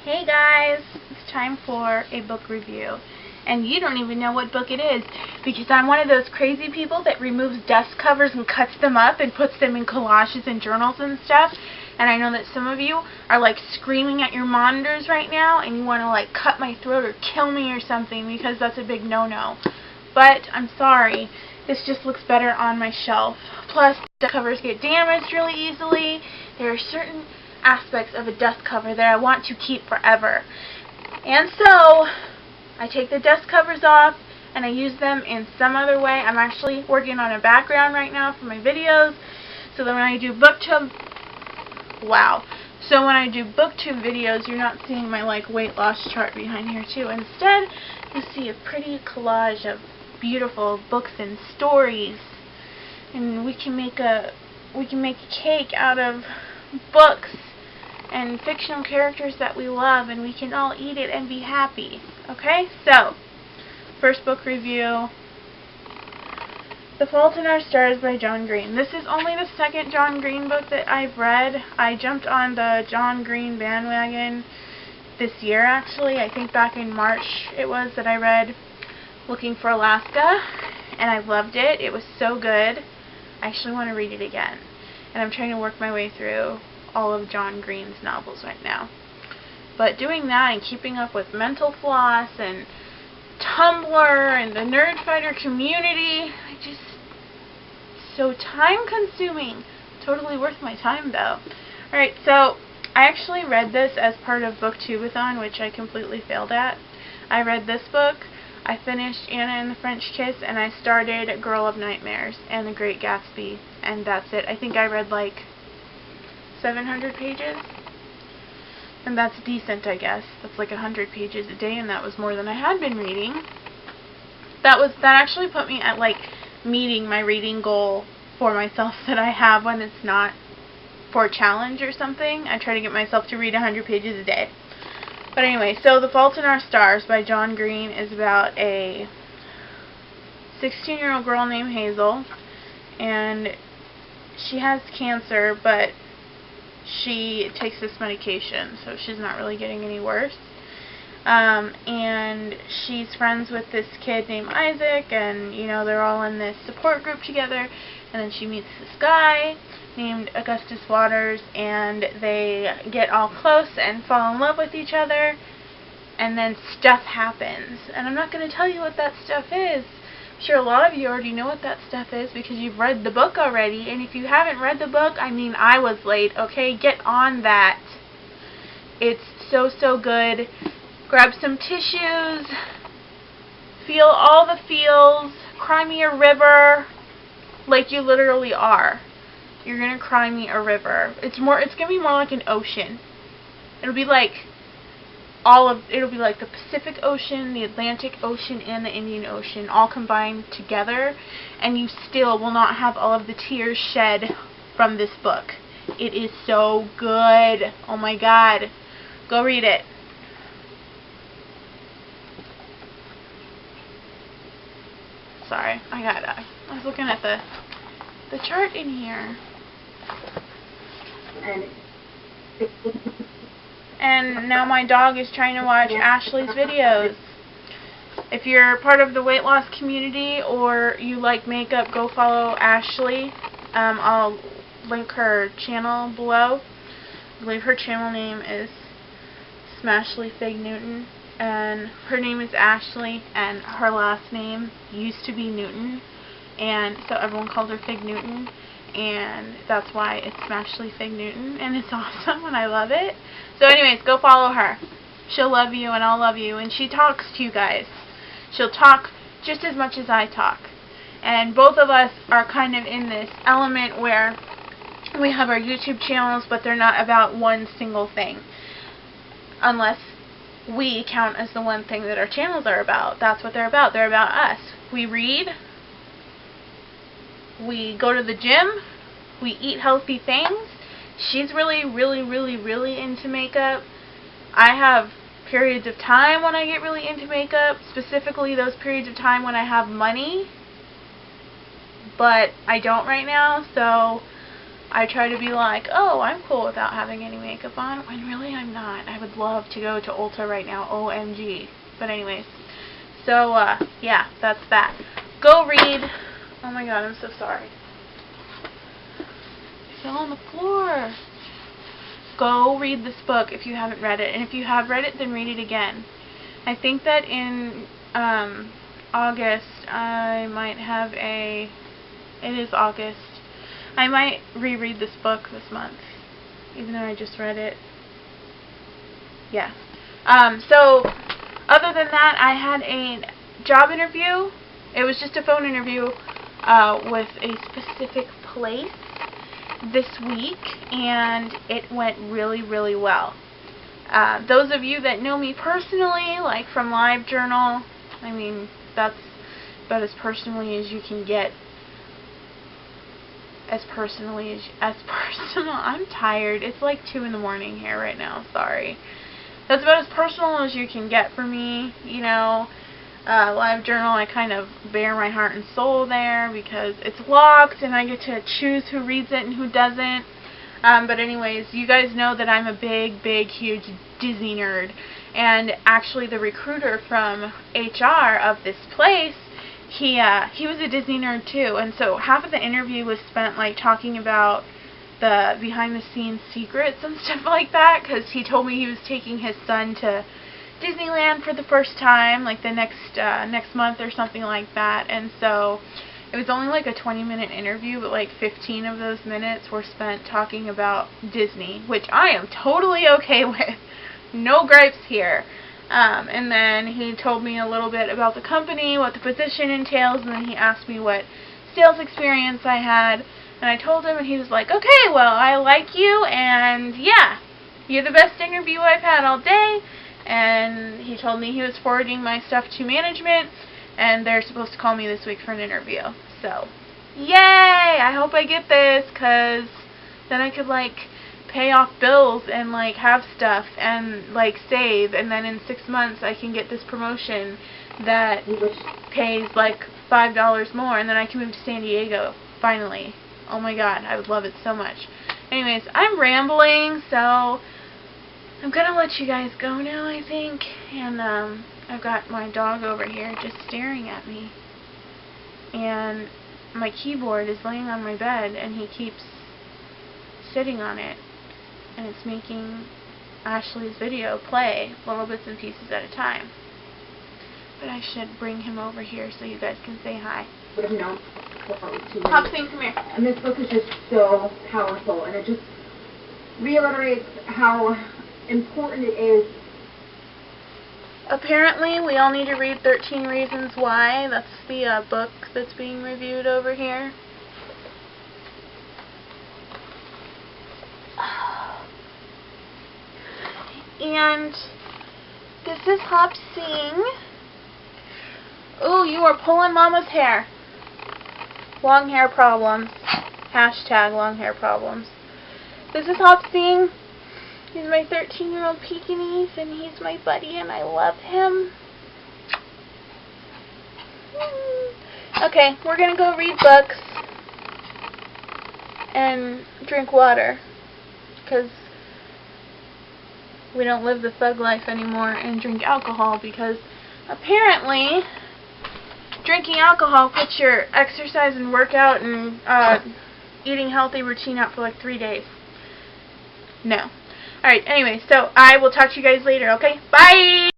Hey guys, it's time for a book review. And you don't even know what book it is because I'm one of those crazy people that removes desk covers and cuts them up and puts them in collages and journals and stuff. And I know that some of you are like screaming at your monitors right now and you want to like cut my throat or kill me or something because that's a big no-no. But I'm sorry, this just looks better on my shelf. Plus, the covers get damaged really easily. There are certain aspects of a dust cover that I want to keep forever. And so, I take the dust covers off and I use them in some other way. I'm actually working on a background right now for my videos so that when I do Booktube, so when I do Booktube videos, you're not seeing my like weight loss chart behind here too. Instead, you see a pretty collage of beautiful books and stories. And we can make a cake out of books and fictional characters that we love, and we can all eat it and be happy. Okay? So, first book review, The Fault in Our Stars by John Green. This is only the second John Green book that I've read. I jumped on the John Green bandwagon this year, actually. I think back in March it was that I read Looking for Alaska, and I loved it. It was so good. I actually want to read it again. And I'm trying to work my way through all of John Green's novels right now. But doing that and keeping up with Mental Floss and Tumblr and the Nerdfighter community, so time consuming. Totally worth my time though. Alright, so I actually read this as part of Booktubeathon, which I completely failed at. I read this book, I finished Anna and the French Kiss, and I started Girl of Nightmares and The Great Gatsby, and that's it. I think I read like 700 pages, and that's decent, I guess. That's like 100 pages a day, and that was more than I had been reading. That actually put me at like meeting my reading goal for myself that I have when it's not for a challenge or something. I try to get myself to read 100 pages a day. But anyway, so The Fault in Our Stars by John Green is about a 16-year-old girl named Hazel, and she has cancer, but she takes this medication, so she's not really getting any worse. And she's friends with this kid named Isaac, and you know, they're all in this support group together, and then she meets this guy named Augustus Waters, and they get all close and fall in love with each other, and then stuff happens. And I'm not going to tell you what that stuff is. I'm sure a lot of you already know what that stuff is because you've read the book already, and if you haven't read the book, I mean, I was late, okay? Get on that. It's so, so good. Grab some tissues, feel all the feels, cry me a river, like you literally are. You're gonna cry me a river. It's gonna be more like an ocean. It'll be like the Pacific Ocean, the Atlantic Ocean, and the Indian Ocean all combined together, and you still will not have all of the tears shed from this book. It is so good. Oh my god. Go read it. Sorry, I was looking at the chart in here. And now my dog is trying to watch Ashleigh's videos. If you're part of the weight loss community or you like makeup, go follow Ashleigh. I'll link her channel below. I believe her channel name is Smashly Fig Newton, and her name is Ashleigh, and her last name used to be Newton, and so everyone calls her Fig Newton, and that's why it's Smashly Fig Newton, and it's awesome and I love it. So anyways, go follow her. She'll love you and I'll love you, and she talks to you guys. She'll talk just as much as I talk, and both of us are kind of in this element where we have our YouTube channels, but they're not about one single thing, unless we count as the one thing that our channels are about. That's what they're about. They're about us. We read, we go to the gym, we eat healthy things. She's really, really, really, really into makeup. I have periods of time when I get really into makeup, specifically those periods of time when I have money, but I don't right now, so I try to be like, oh, I'm cool without having any makeup on, when really I'm not. I would love to go to Ulta right now, OMG. But anyways, so, yeah, that's that. Go read. Oh my god, I'm so sorry. I fell on the floor. Go read this book if you haven't read it. And if you have read it, then read it again. I think that in August, I might have a... It is August. I might reread this book this month, even though I just read it. Yeah. So, other than that, I had a job interview. It was just a phone interview with a specific place this week, and it went really, really well. Those of you that know me personally, like from LiveJournal, I mean, that's about as personally as you can get. As personal. I'm tired. It's like 2 in the morning here right now. Sorry. That's about as personal as you can get for me. You know, LiveJournal, I kind of bare my heart and soul there because it's locked and I get to choose who reads it and who doesn't. But anyways, you guys know that I'm a big, huge Disney nerd. And actually the recruiter from HR of this place, he was a Disney nerd too, and so half of the interview was spent like talking about the behind-the-scenes secrets and stuff like that, because he told me he was taking his son to Disneyland for the first time, like the next month or something like that, and so it was only like a 20-minute interview, but like 15 of those minutes were spent talking about Disney, which I am totally okay with. No gripes here. And then he told me a little bit about the company, what the position entails, and then he asked me what sales experience I had, and I told him, and he was like, okay, well, I like you, and yeah, you're the best interview I've had all day, and he told me he was forwarding my stuff to management, and they're supposed to call me this week for an interview. So, yay! I hope I get this, because then I could, like, pay off bills and like have stuff and like save, and then in 6 months I can get this promotion that pays like $5 more, and then I can move to San Diego finally. Oh my god, I would love it so much. Anyways, I'm rambling, so I'm gonna let you guys go now, I think. And I've got my dog over here just staring at me, and my keyboard is laying on my bed and he keeps sitting on it, and it's making Ashleigh's video play little bits and pieces at a time. But I should bring him over here so you guys can say hi. Would have known. Hopsing, come here. And this book is just so powerful, and it just reiterates how important it is. Apparently, we all need to read 13 Reasons Why. That's the book that's being reviewed over here. And this is Hopsing. Oh, you are pulling Mama's hair. Long hair problems. Hashtag long hair problems. This is Hopsing. He's my 13-year-old Pekingese, and he's my buddy, and I love him. Okay, we're gonna go read books and drink water, because we don't live the thug life anymore and drink alcohol, because apparently drinking alcohol puts your exercise and workout and eating healthy routine out for like 3 days. No. Alright, anyway, so I will talk to you guys later, okay? Bye!